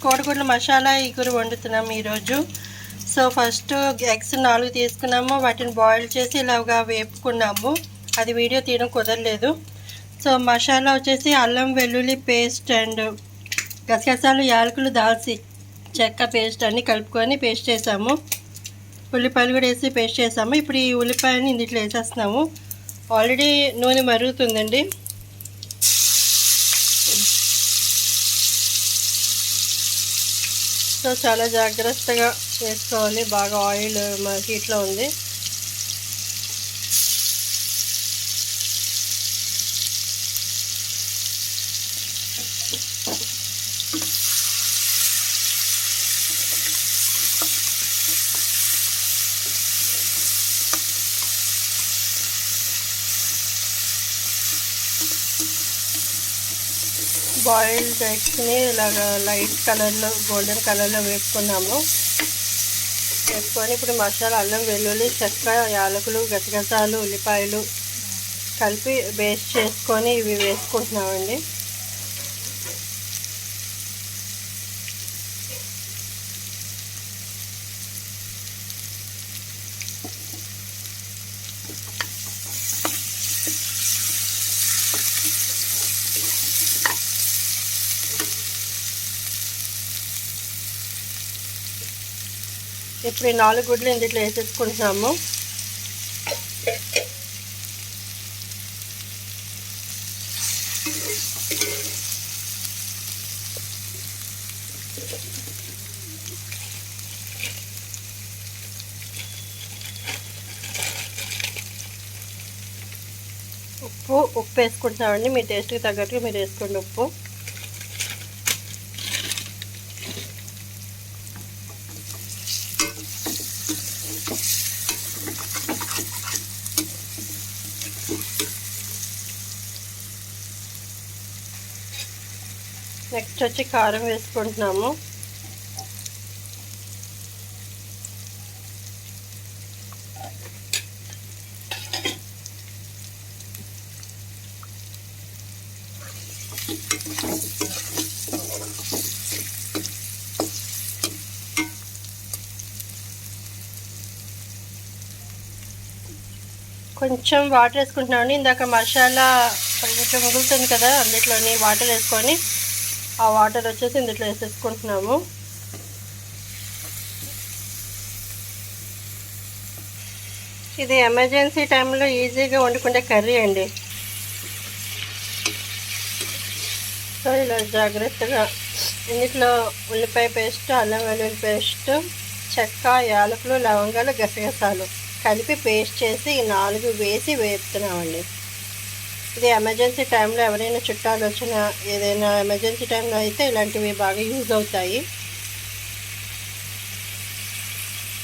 కోడిగుడ్ల మసాలా ఇగురు వండుతున్నాము ఈరోజు. So first eggs 4 తీసుకున్నాము, వాటిని బాయిల్ చేసి ఇలాగా వేపుకున్నాము. అది వీడియో తీయడం కుదరలేదు. సో మసాలా వచ్చేసి అల్లం వెల్లుల్లి పేస్ట్ అండ్ గసగసాలు, యాలకులు, దాల్చి చెక్క పేస్ట్ అన్నీ కలుపుకొని పేస్ట్ చేసాము. ఉల్లిపాయలు కూడా వేసి పేస్ట్ చేసాము. ఇప్పుడు ఈ ఉల్లిపాయని ఇందులో వేసేస్తున్నాము. ఆల్రెడీ నూనె మరుగుతుందండి. సో చాలా జాగ్రత్తగా వేసుకోవాలి, బాగా ఆయిల్ హీట్లో ఉంది. బాయిల్డ్ ఎగ్స్ని ఇలాగా లైట్ కలర్లో గోల్డెన్ కలర్లో వేపుకున్నాము. వేసుకొని ఇప్పుడు మసాలా అల్లం వెల్లుల్లి చెక్క యాలకులు గసగసాలు ఉల్లిపాయలు కలిపి పేస్ట్ చేసుకొని ఇవి వేసుకుంటున్నామండి. ఇప్పుడు ఈ 4 గుడ్లు ఇందులో వేసేసుకుంటున్నాము. ఉప్పు వేసుకుంటున్నామండి. మీ టేస్ట్కి తగ్గట్టుగా మీరు వేసుకోండి ఉప్పు. నెక్స్ట్ వచ్చి కారం వేసుకుంటున్నాము. కొంచెం వాటర్ వేసుకుంటున్నామండి. ఇందాక మసాలా కొంచెం మిగులుతుంది కదా, అందులోని వాటర్ వేసుకొని ఆ వాటర్ వచ్చేసి ఇందులో వేసేసుకుంటున్నాము. ఇది ఎమర్జెన్సీ టైంలో ఈజీగా వండుకునే కర్రీ అండి. సో ఇలా జాగ్రత్తగా ఇందులో ఉల్లిపాయ పేస్ట్, అల్లం వెల్లుల్లి పేస్ట్, చెక్క యాలకులు లవంగాలు గసగసాలు కలిపి పేస్ట్ చేసి ఈ 4 వేసి వేపుతున్నామండి. ఇది ఎమర్జెన్సీ టైంలో ఎవరైనా చుట్టాలు వచ్చినా ఏదైనా ఎమర్జెన్సీ టైంలో అయితే ఇలాంటివి బాగా యూజ్ అవుతాయి.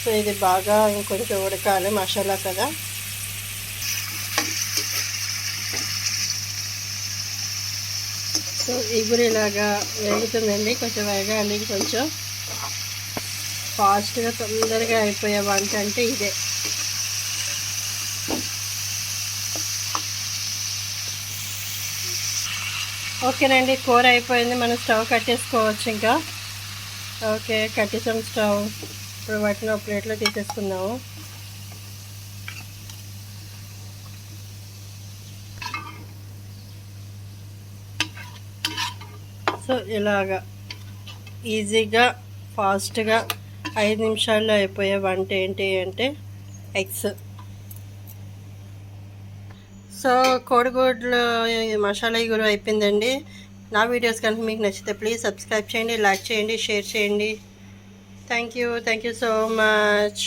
సో ఇది బాగా ఇంకొంచెం ఉడకాలి, మసాలా కదా. సో ఇగురు ఇలాగా వేగుతుందండి. కొంచెం వేగాలి, కొంచెం ఫాస్ట్గా తొందరగా అయిపోయే వంట అంటే ఇదే. ఓకేనండి, కూర అయిపోయింది. మనం స్టవ్ కట్టేసుకోవచ్చు ఇంకా. ఓకే, కట్టేసాం స్టవ్. ఇప్పుడు వాటిని ఒక ప్లేట్లో తీసేసుకుందాము. సో ఇలాగా ఈజీగా ఫాస్ట్గా 5 నిమిషాల్లో అయిపోయే వంట ఏంటి అంటే ఎగ్స్. సో కోడిగుడ్లు మసాలా ఇగురు అయిపోయిందండి. నా వీడియోస్ కనుక మీకు నచ్చితే ప్లీజ్ సబ్స్క్రైబ్ చేయండి, లైక్ చేయండి, షేర్ చేయండి. Thank you so much.